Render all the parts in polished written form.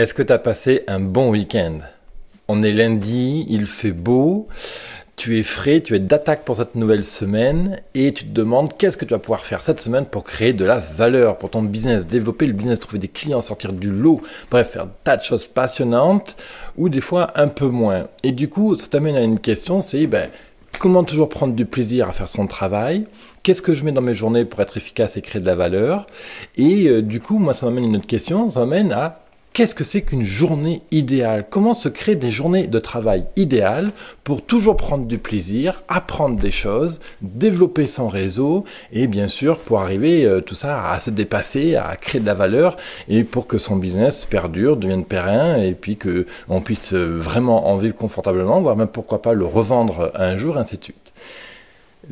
Est-ce que tu as passé un bon week-end? On est lundi, il fait beau, tu es frais, tu es d'attaque pour cette nouvelle semaine et tu te demandes qu'est-ce que tu vas pouvoir faire cette semaine pour créer de la valeur pour ton business, développer le business, trouver des clients, sortir du lot, bref, faire un tas de choses passionnantes ou des fois un peu moins. Et du coup, ça t'amène à une question, c'est comment toujours prendre du plaisir à faire son travail? Qu'est-ce que je mets dans mes journées pour être efficace et créer de la valeur? Et du coup, moi, ça m'amène à une autre question, ça m'amène à qu'est-ce que c'est qu'une journée idéale? Comment se créer des journées de travail idéales pour toujours prendre du plaisir, apprendre des choses, développer son réseau et bien sûr pour arriver tout ça à se dépasser, à créer de la valeur et pour que son business perdure, devienne périn et puis qu'on puisse vraiment en vivre confortablement, voire même pourquoi pas le revendre un jour, ainsi de suite.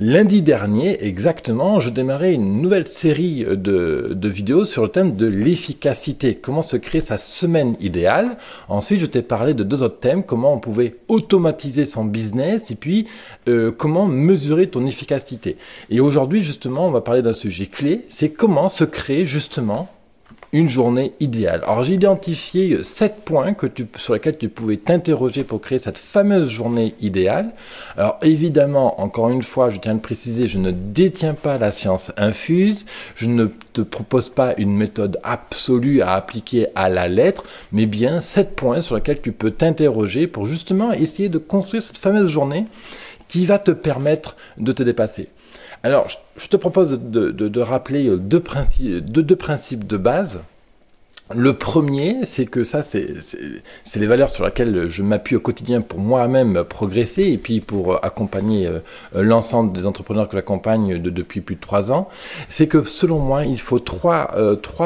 Lundi dernier, exactement, je démarrais une nouvelle série de vidéos sur le thème de l'efficacité, comment se créer sa semaine idéale. Ensuite, je t'ai parlé de deux autres thèmes, comment on pouvait automatiser son business et puis comment mesurer ton efficacité. Et aujourd'hui, justement, on va parler d'un sujet clé, c'est comment se créer justement une journée idéale. Alors j'ai identifié 7 points sur lesquels tu pouvais t'interroger pour créer cette fameuse journée idéale. Alors évidemment, encore une fois, je tiens à le préciser, je ne détiens pas la science infuse, je ne te propose pas une méthode absolue à appliquer à la lettre, mais bien 7 points sur lesquels tu peux t'interroger pour justement essayer de construire cette fameuse journée qui va te permettre de te dépasser. Alors, je te propose de rappeler deux principes de base. Le premier, c'est que ça, c'est les valeurs sur lesquelles je m'appuie au quotidien pour moi-même progresser et puis pour accompagner l'ensemble des entrepreneurs que j'accompagne depuis plus de 3 ans. C'est que selon moi, il faut trois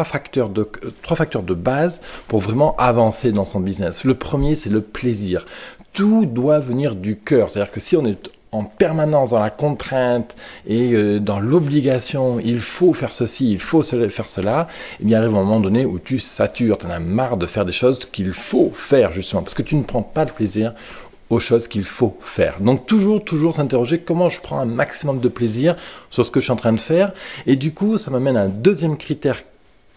facteurs de base pour vraiment avancer dans son business. Le premier, c'est le plaisir. Tout doit venir du cœur. C'est-à-dire que si on est en permanence dans la contrainte et dans l'obligation, il faut faire ceci, il faut faire cela, et bien il arrive un moment donné où tu satures, tu en as marre de faire des choses qu'il faut faire justement, parce que tu ne prends pas de plaisir aux choses qu'il faut faire. Donc toujours s'interroger comment je prends un maximum de plaisir sur ce que je suis en train de faire, et du coup ça m'amène à un deuxième critère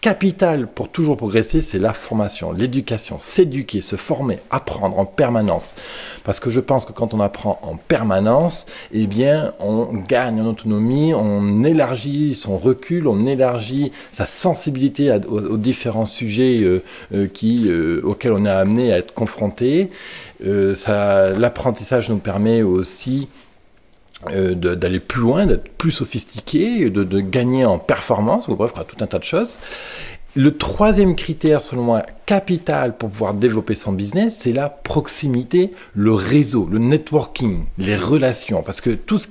capital pour toujours progresser, c'est la formation, l'éducation, s'éduquer, se former, apprendre en permanence. Parce que je pense que quand on apprend en permanence, eh bien, on gagne en autonomie, on élargit son recul, on élargit sa sensibilité aux différents sujets auxquels on est amené à être confronté. L'apprentissage nous permet aussi d'aller plus loin, d'être plus sophistiqué, de gagner en performance, ou bref, tout un tas de choses. Le troisième critère, selon moi, capital pour pouvoir développer son business, c'est la proximité, le réseau, le networking, les relations. Parce que tout ce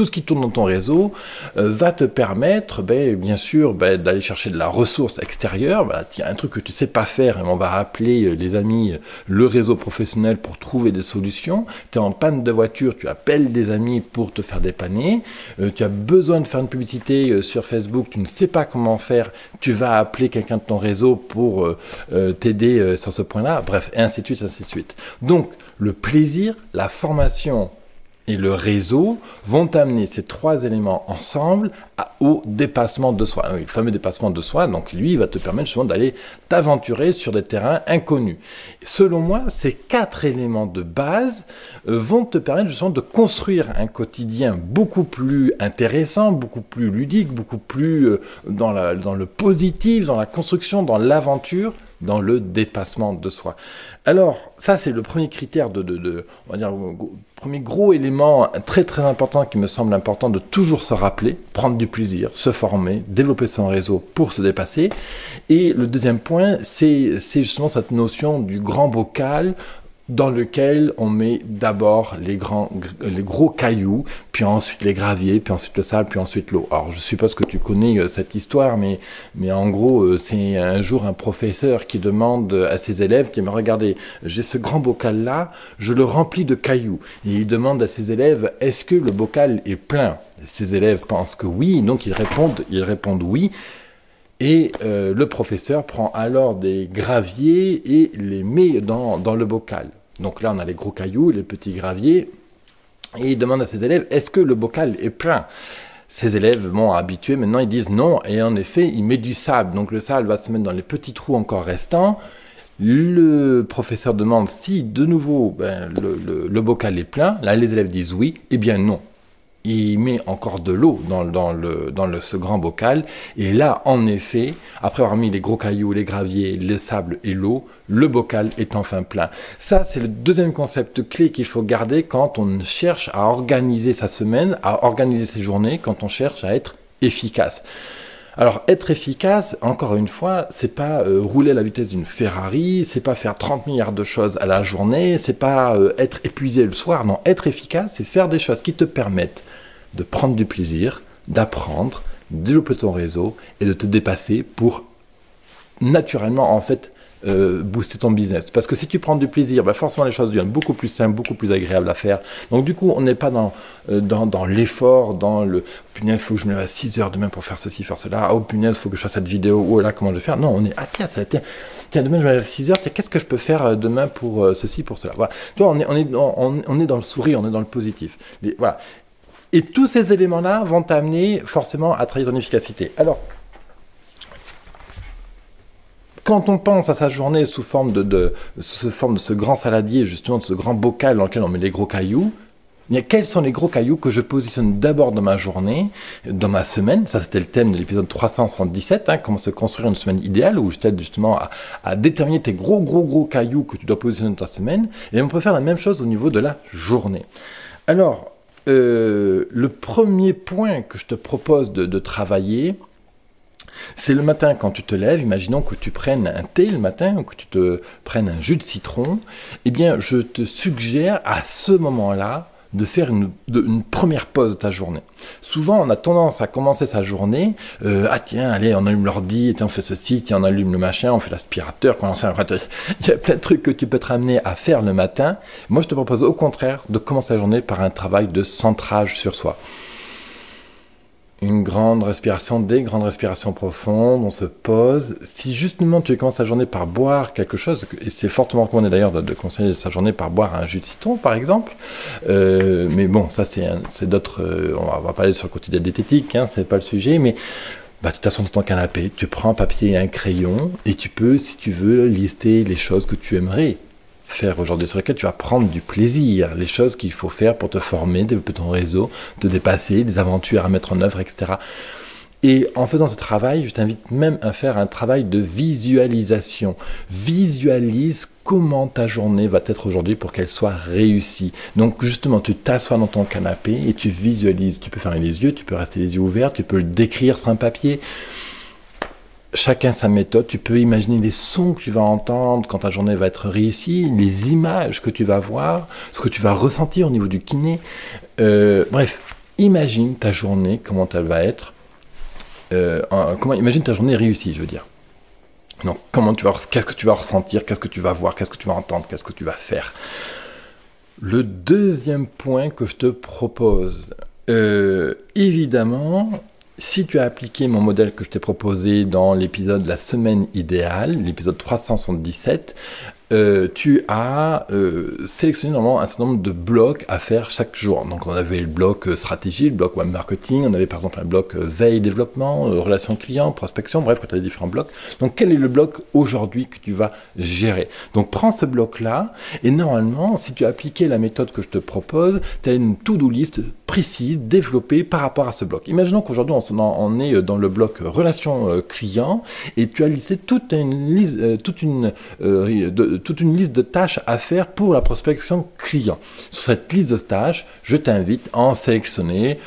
qui tourne dans ton réseau va te permettre, bien sûr, d'aller chercher de la ressource extérieure. Il y a un truc que tu ne sais pas faire, et on va appeler les amis le réseau professionnel pour trouver des solutions. Tu es en panne de voiture, tu appelles des amis pour te faire dépanner. Tu as besoin de faire une publicité sur Facebook, tu ne sais pas comment faire, tu vas appeler quelqu'un de ton réseau pour t'aider sur ce point-là. Bref, et ainsi de suite, ainsi de suite. Donc, le plaisir, la formation et le réseau vont amener ces 3 éléments ensemble au dépassement de soi. Oui, le fameux dépassement de soi, donc lui, il va te permettre justement d'aller t'aventurer sur des terrains inconnus. Selon moi, ces 4 éléments de base vont te permettre justement de construire un quotidien beaucoup plus intéressant, beaucoup plus ludique, beaucoup plus dans le positif, dans la construction, dans l'aventure, dans le dépassement de soi. Alors, ça c'est le premier critère on va dire, premier gros élément très très important qui me semble important de toujours se rappeler, prendre du plaisir, se former, développer son réseau pour se dépasser. Et le deuxième point, c'est justement cette notion du grand bocal dans lequel on met d'abord les gros cailloux, puis ensuite les graviers, puis ensuite le sable, puis ensuite l'eau. Alors je suppose que tu connais cette histoire, mais en gros, c'est un jour un professeur qui demande à ses élèves, qui me regardez, j'ai ce grand bocal-là, je le remplis de cailloux. Et il demande à ses élèves, est-ce que le bocal est plein? Ses élèves pensent que oui, donc ils répondent oui. Et le professeur prend alors des graviers et les met dans le bocal. Donc là, on a les gros cailloux, les petits graviers. Et il demande à ses élèves, est-ce que le bocal est plein? Ses élèves, habitués, maintenant, ils disent non. Et en effet, il met du sable. Donc le sable va se mettre dans les petits trous encore restants. Le professeur demande si de nouveau le bocal est plein. Là, les élèves disent oui. Eh bien non. Il met encore de l'eau dans ce grand bocal. Et là, en effet, après avoir mis les gros cailloux, les graviers, le sable et l'eau, le bocal est enfin plein. Ça, c'est le deuxième concept clé qu'il faut garder quand on cherche à organiser sa semaine, à organiser ses journées, quand on cherche à être efficace. Alors, être efficace, encore une fois, c'est pas rouler à la vitesse d'une Ferrari, c'est pas faire 30 milliards de choses à la journée, c'est pas être épuisé le soir. Non, être efficace, c'est faire des choses qui te permettent de prendre du plaisir, d'apprendre, de développer ton réseau et de te dépasser pour naturellement, en fait, booster ton business. Parce que si tu prends du plaisir, forcément les choses deviennent beaucoup plus simples, beaucoup plus agréables à faire. Donc du coup, on n'est pas dans l'effort, dans le « punaise, il faut que je me lève à 6 heures demain pour faire ceci, faire cela. Oh punaise, il faut que je fasse cette vidéo. Oh là, comment je vais faire ?» Non, on est « ah tiens, demain je me lève à 6 heures. Tiens, qu'est-ce que je peux faire demain pour ceci, pour cela ?» Voilà. Tu vois, on est dans le sourire, on est dans le positif. Voilà. Et tous ces éléments-là vont t'amener forcément à travailler ton efficacité. Alors, quand on pense à sa journée sous forme de ce grand saladier, justement de ce grand bocal dans lequel on met les gros cailloux, quels sont les gros cailloux que je positionne d'abord dans ma journée, dans ma semaine? Ça, c'était le thème de l'épisode 377, comment se construire une semaine idéale, où je t'aide justement à déterminer tes gros cailloux que tu dois positionner dans ta semaine. Et on peut faire la même chose au niveau de la journée. Alors, le premier point que je te propose de travailler, c'est le matin quand tu te lèves. Imaginons que tu prennes un thé le matin ou que tu te prennes un jus de citron. Eh bien, je te suggère à ce moment-là de faire une première pause de ta journée. Souvent, on a tendance à commencer sa journée, ah tiens, allez, on allume l'ordi, on fait ceci, tiens, on allume le machin, on fait l'aspirateur, il y a plein de trucs que tu peux te ramener à faire le matin. Moi, je te propose au contraire de commencer la journée par un travail de centrage sur soi. Une grande respiration, des grandes respirations profondes, on se pose. Si justement tu commences ta journée par boire quelque chose, et c'est fortement recommandé d'ailleurs de conseiller sa journée par boire un jus de citron par exemple, mais bon, ça c'est d'autres, on va parler sur le quotidien diététique, c'est pas le sujet, mais tu t'assois sur ton canapé, tu prends un papier et un crayon, et tu peux, si tu veux, lister les choses que tu aimerais faire aujourd'hui, sur lesquelles tu vas prendre du plaisir, les choses qu'il faut faire pour te former, développer ton réseau, te dépasser, des aventures à mettre en œuvre, etc. Et en faisant ce travail, je t'invite même à faire un travail de visualisation. Visualise comment ta journée va être aujourd'hui pour qu'elle soit réussie. Donc justement, tu t'assois dans ton canapé et tu visualises. Tu peux fermer les yeux, tu peux rester les yeux ouverts, tu peux le décrire sur un papier. Chacun sa méthode, tu peux imaginer les sons que tu vas entendre quand ta journée va être réussie, les images que tu vas voir, ce que tu vas ressentir au niveau du kiné. Bref, imagine ta journée, comment elle va être. Imagine ta journée réussie, je veux dire. Donc, qu'est-ce que tu vas ressentir, qu'est-ce que tu vas voir, qu'est-ce que tu vas entendre, qu'est-ce que tu vas faire. Le deuxième point que je te propose, évidemment, si tu as appliqué mon modèle que je t'ai proposé dans l'épisode de la semaine idéale, l'épisode 377, tu as sélectionné normalement un certain nombre de blocs à faire chaque jour. Donc on avait le bloc stratégie, le bloc web marketing, on avait par exemple un bloc veille développement, relations clients, prospection, bref, tu as les différents blocs. Donc quel est le bloc aujourd'hui que tu vas gérer? Donc prends ce bloc-là et normalement, si tu as appliqué la méthode que je te propose, tu as une to-do list précise, développée par rapport à ce bloc. Imaginons qu'aujourd'hui on est dans le bloc relations clients et tu as listé toute une liste de tâches à faire pour la prospection client. Sur cette liste de tâches, je t'invite à en sélectionner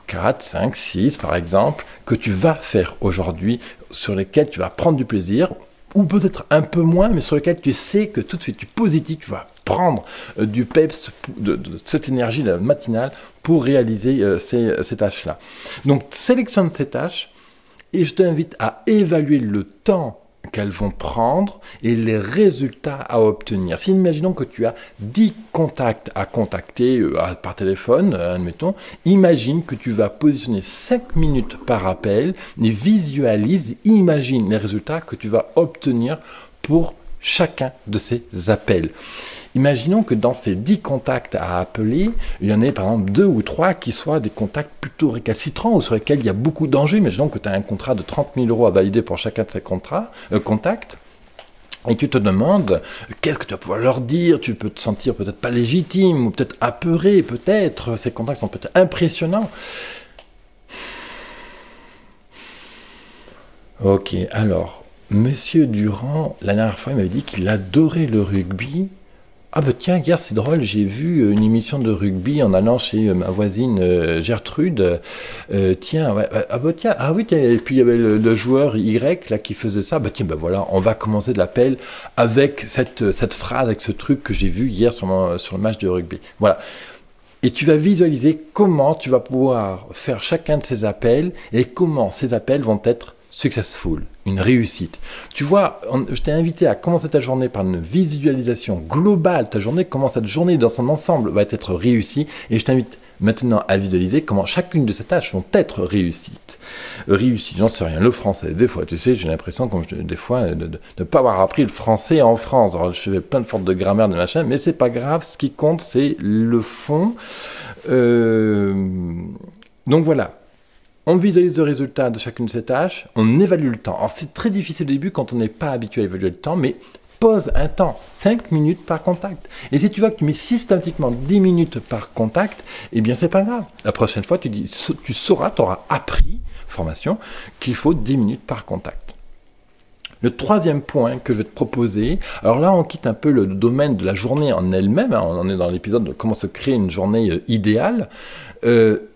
4, 5, 6 par exemple, que tu vas faire aujourd'hui, sur lesquelles tu vas prendre du plaisir, ou peut-être un peu moins, mais sur lesquelles tu sais que tout de suite tu es positif, tu vas prendre du peps, de cette énergie matinale pour réaliser ces tâches-là. Donc sélectionne ces tâches et je t'invite à évaluer le temps qu'elles vont prendre et les résultats à obtenir. Si imaginons que tu as 10 contacts à contacter par téléphone, admettons, imagine que tu vas positionner 5 minutes par appel et imagine les résultats que tu vas obtenir pour chacun de ces appels. Imaginons que dans ces 10 contacts à appeler, il y en ait par exemple 2 ou 3 qui soient des contacts plutôt récalcitrants ou sur lesquels il y a beaucoup d'enjeux. Imaginons que tu as un contrat de 30 000 € à valider pour chacun de ces contacts. Et tu te demandes, qu'est-ce que tu vas pouvoir leur dire? Tu peux te sentir peut-être pas légitime, ou peut-être apeuré, peut-être. Ces contacts sont peut-être impressionnants. Ok, alors, Monsieur Durand, la dernière fois, il m'avait dit qu'il adorait le rugby. Ah bah tiens, hier c'est drôle, j'ai vu une émission de rugby en allant chez ma voisine Gertrude. Tiens, ouais, ah bah tiens, ah oui, tiens, et puis il y avait le joueur Y là qui faisait ça. Bah tiens, bah voilà, on va commencer de l'appel avec cette phrase, avec ce truc que j'ai vu hier sur le match de rugby. Voilà. Et tu vas visualiser comment tu vas pouvoir faire chacun de ces appels et comment ces appels vont être successful, une réussite. Tu vois, je t'ai invité à commencer ta journée par une visualisation globale. Ta journée, comment cette journée dans son ensemble va être réussie. Et je t'invite maintenant à visualiser comment chacune de ces tâches vont être réussies, j'en sais rien. Le français, des fois, tu sais, j'ai l'impression, des fois, de ne pas avoir appris le français en France. Alors, je fais plein de fautes de grammaire, de machin, mais c'est pas grave. Ce qui compte, c'est le fond. Donc voilà. On visualise le résultat de chacune de ces tâches, on évalue le temps. Alors c'est très difficile au début quand on n'est pas habitué à évaluer le temps, mais pose un temps, 5 minutes par contact. Et si tu vois que tu mets systématiquement 10 minutes par contact, eh bien c'est pas grave. La prochaine fois, tu sauras, tu auras appris, formation, qu'il faut 10 minutes par contact. Le troisième point que je vais te proposer, alors là on quitte un peu le domaine de la journée en elle-même, hein, on est dans l'épisode de comment se créer une journée idéale,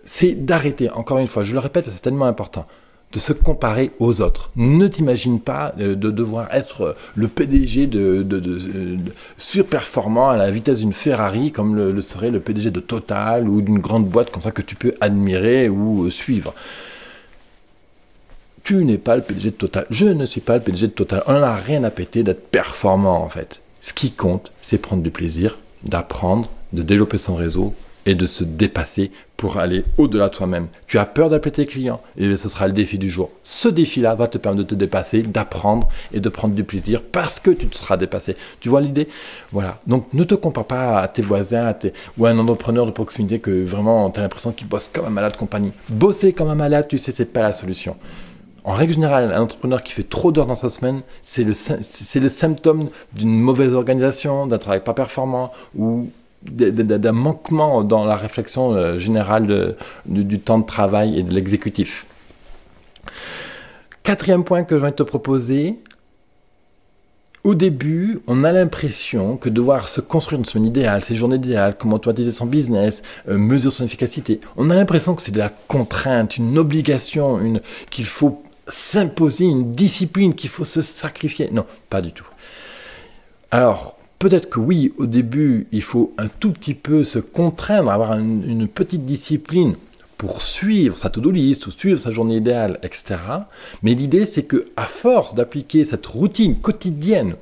c'est d'arrêter, encore une fois, je le répète parce que c'est tellement important, de se comparer aux autres. Ne t'imagine pas de devoir être le PDG de surperformant à la vitesse d'une Ferrari comme le serait le PDG de Total ou d'une grande boîte comme ça que tu peux admirer ou suivre. Tu n'es pas le PDG de Total. Je ne suis pas le PDG de Total. On n'en a rien à péter d'être performant, en fait. Ce qui compte, c'est prendre du plaisir, d'apprendre, de développer son réseau et de se dépasser pour aller au-delà de soi-même. Tu as peur d'appeler tes clients, et ce sera le défi du jour. Ce défi-là va te permettre de te dépasser, d'apprendre et de prendre du plaisir parce que tu te seras dépassé. Tu vois l'idée? Voilà. Donc ne te compare pas à tes voisins ou à un entrepreneur de proximité que vraiment tu as l'impression qu'il bosse comme un malade compagnie. Bosser comme un malade, tu sais, c'est pas la solution. En règle générale, un entrepreneur qui fait trop d'heures dans sa semaine, c'est le symptôme d'une mauvaise organisation, d'un travail pas performant ou d'un manquement dans la réflexion générale du temps de travail et de l'exécutif. Quatrième point que je vais te proposer, au début, on a l'impression que devoir se construire une semaine idéale, ses journées idéales, comment automatiser son business, mesurer son efficacité, on a l'impression que c'est de la contrainte, une obligation, qu'il faut s'imposer une discipline, qu'il faut se sacrifier. Non, pas du tout. Alors, peut-être que oui, au début, il faut un tout petit peu se contraindre, avoir une petite discipline pour suivre sa to-do list ou suivre sa journée idéale, etc. Mais l'idée, c'est qu'à force d'appliquer cette routine quotidienne,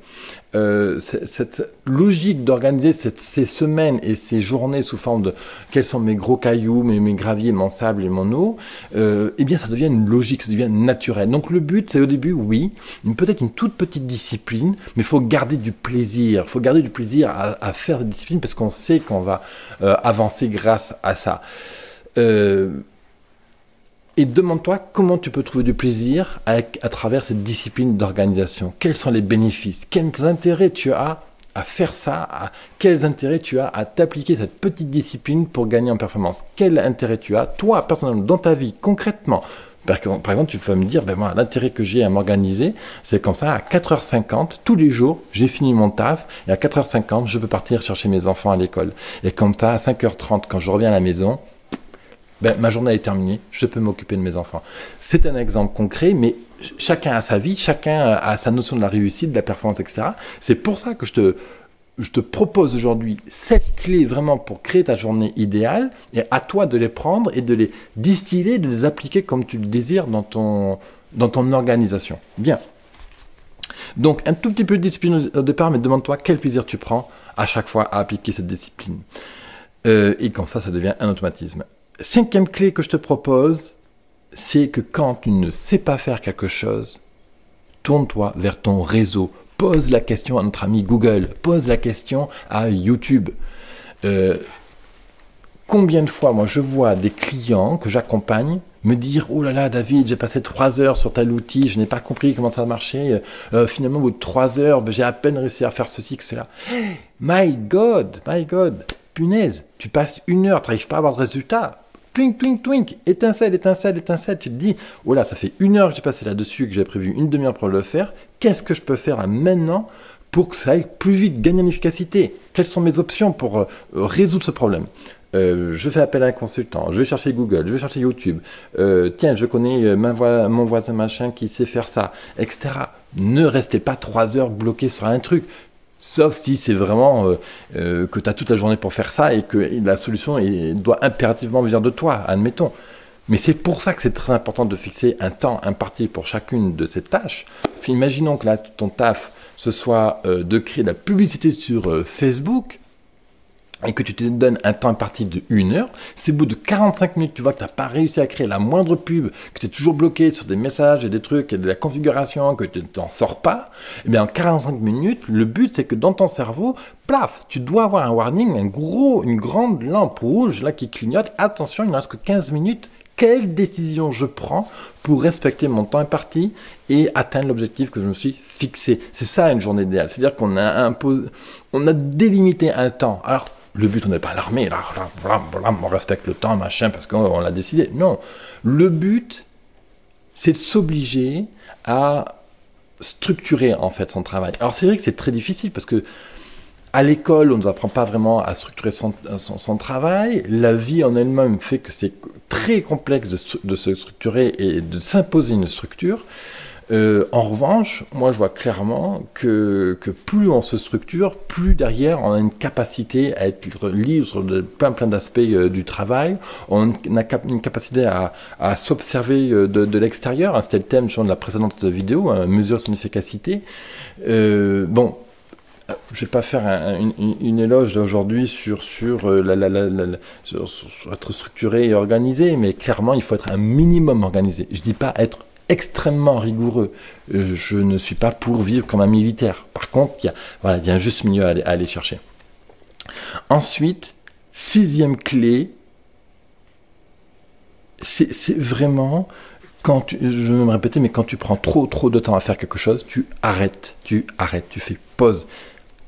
cette logique d'organiser ces semaines et ces journées sous forme de quels sont mes gros cailloux, mes graviers, mon sable et mon eau, eh bien ça devient une logique, ça devient naturel. Donc le but, c'est au début, oui, peut-être une toute petite discipline, mais il faut garder du plaisir. Il faut garder du plaisir à faire cette discipline parce qu'on sait qu'on va avancer grâce à ça. Et demande-toi comment tu peux trouver du plaisir à travers cette discipline d'organisation. Quels sont les bénéfices? Quels intérêts tu as à faire ça? Quels intérêts tu as à t'appliquer cette petite discipline pour gagner en performance? Quel intérêt tu as, toi, personnellement, dans ta vie, concrètement? Par exemple, tu peux me dire, moi, l'intérêt que j'ai à m'organiser, c'est comme ça, à 4h50, tous les jours, j'ai fini mon taf, et à 4h50, je peux partir chercher mes enfants à l'école. Et comme ça, à 5h30, quand je reviens à la maison, ma journée est terminée, je peux m'occuper de mes enfants. C'est un exemple concret, mais chacun a sa vie, chacun a sa notion de la réussite, de la performance, etc. C'est pour ça que je te propose aujourd'hui 7 clés vraiment pour créer ta journée idéale, et à toi de les prendre et de les distiller, de les appliquer comme tu le désires dans ton organisation. Bien. Donc, un tout petit peu de discipline au départ, mais demande-toi quel plaisir tu prends à chaque fois à appliquer cette discipline. Et comme ça devient un automatisme. 5e clé que je te propose, c'est que quand tu ne sais pas faire quelque chose, tourne-toi vers ton réseau. Pose la question à notre ami Google, pose la question à YouTube. Combien de fois, moi, je vois des clients que j'accompagne Me dire, oh là là, David, j'ai passé 3 heures sur tel outil, je n'ai pas compris comment ça marchait. Finalement, au bout de 3 heures, j'ai à peine réussi à faire ceci, que cela. My God, punaise, tu passes 1 heure, tu n'arrives pas à avoir de résultat. Twink, twink, twink, étincelle, étincelle, étincelle. Tu te dis, oh là, ça fait 1 heure que j'ai passé là-dessus, que j'ai prévu une demi-heure pour le faire. Qu'est-ce que je peux faire là maintenant pour que ça aille plus vite, gagner en efficacité? Quelles sont mes options pour résoudre ce problème? Je fais appel à un consultant, je vais chercher Google, je vais chercher YouTube, tiens, je connais mon voisin machin qui sait faire ça, etc. Ne restez pas 3 heures bloqués sur un truc, sauf si c'est vraiment que tu as toute la journée pour faire ça et que la solution doit impérativement venir de toi, admettons. Mais c'est pour ça que c'est très important de fixer un temps imparti pour chacune de ces tâches. Parce qu'imaginons que là, ton taf, ce soit de créer de la publicité sur Facebook, et que tu te donnes un temps imparti de 1 heure, c'est au bout de 45 minutes, tu vois que tu n'as pas réussi à créer la moindre pub, que tu es toujours bloqué sur des messages et des trucs et de la configuration, que tu n'en sors pas, et bien en 45 minutes, le but c'est que dans ton cerveau, plaf, tu dois avoir un warning, une grande lampe rouge là qui clignote, attention, il ne reste que 15 minutes, quelle décision je prends pour respecter mon temps imparti et atteindre l'objectif que je me suis fixé. C'est ça une journée idéale, c'est-à-dire qu'on a délimité un temps. Alors, le but, on n'est pas à l'armée, là, on respecte le temps, machin, parce qu'on l'a décidé. Non, le but, c'est de s'obliger à structurer, en fait, son travail. Alors, c'est vrai que c'est très difficile, parce que à l'école, on ne nous apprend pas vraiment à structurer son travail. La vie en elle-même fait que c'est très complexe de se structurer et de s'imposer une structure. En revanche, moi je vois clairement que plus on se structure, plus derrière on a une capacité à être libre sur plein d'aspects du travail, on a une capacité à s'observer de l'extérieur, hein, c'était le thème de la précédente vidéo, hein, mesure son efficacité. Bon, je ne vais pas faire une éloge aujourd'hui sur être structuré et organisé, mais clairement il faut être un minimum organisé. Je ne dis pas être extrêmement rigoureux. Je ne suis pas pour vivre comme un militaire. Par contre, il y a un juste milieu à aller chercher. Ensuite, 6e clé, c'est vraiment, je vais me répéter, mais quand tu prends trop de temps à faire quelque chose, tu arrêtes, tu fais pause,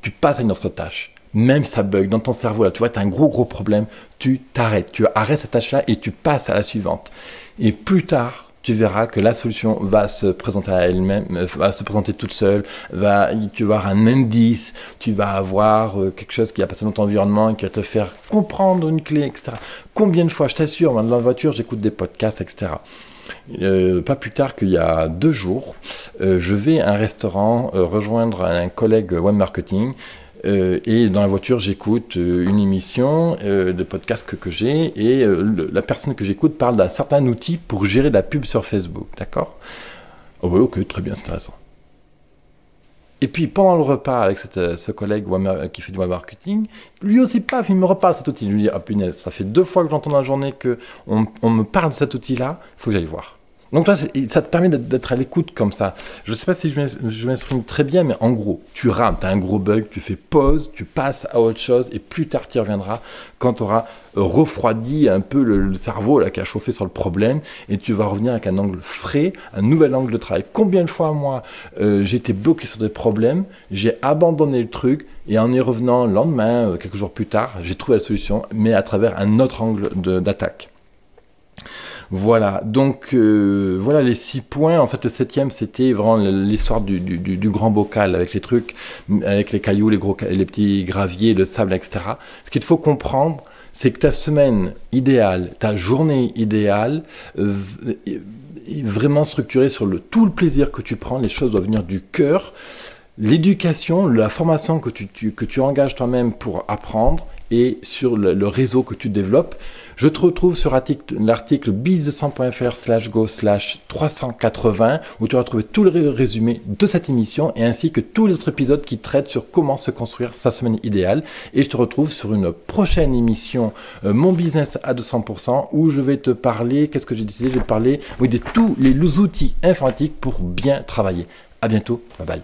tu passes à une autre tâche. Même ça bug dans ton cerveau, là, tu vois, tu as un gros problème, tu t'arrêtes, tu arrêtes cette tâche-là et tu passes à la suivante. Et plus tard, tu verras que la solution va se présenter à elle-même, va se présenter toute seule, tu vas avoir un indice, tu vas avoir quelque chose qui va passer dans ton environnement et qui va te faire comprendre une clé, etc. Combien de fois, je t'assure, dans la voiture, j'écoute des podcasts, etc. Pas plus tard qu'il y a 2 jours, je vais à un restaurant rejoindre un collègue web marketing. Et dans la voiture, j'écoute une émission de podcast que j'ai et la personne que j'écoute parle d'un certain outil pour gérer la pub sur Facebook, d'accord? Oh oui, ok, très bien, c'est intéressant. Et puis, pendant le repas avec ce collègue qui fait du web marketing, lui aussi, paf, il me reparle de cet outil. Je lui dis, ah punaise, ça fait 2 fois que j'entends dans la journée qu'on me parle de cet outil-là, il faut que j'aille voir. Donc toi, ça te permet d'être à l'écoute comme ça. Je ne sais pas si je m'exprime très bien, mais en gros, tu rames, tu as un gros bug, tu fais pause, tu passes à autre chose, et plus tard tu y reviendras quand tu auras refroidi un peu le cerveau là, qui a chauffé sur le problème, et tu vas revenir avec un angle frais, un nouvel angle de travail. Combien de fois, moi, j'ai été bloqué sur des problèmes, j'ai abandonné le truc, et en y revenant le lendemain, quelques jours plus tard, j'ai trouvé la solution, mais à travers un autre angle d'attaque. Voilà, donc voilà les 6 points. En fait, le 7e, c'était vraiment l'histoire du grand bocal avec les trucs, avec les cailloux, les petits graviers, le sable, etc. Ce qu'il te faut comprendre, c'est que ta semaine idéale, ta journée idéale, est vraiment structurée sur tout le plaisir que tu prends. Les choses doivent venir du cœur. L'éducation, la formation que tu engages toi-même pour apprendre et sur le réseau que tu développes. Je te retrouve sur l'article business100.fr/go/380 où tu vas trouver tout le résumé de cette émission et ainsi que tous les autres épisodes qui traitent sur comment se construire sa semaine idéale. Et je te retrouve sur une prochaine émission Mon Business à 200% où je vais te parler, qu'est-ce que j'ai décidé? Je vais te parler de tous les outils informatiques pour bien travailler. À bientôt, bye bye.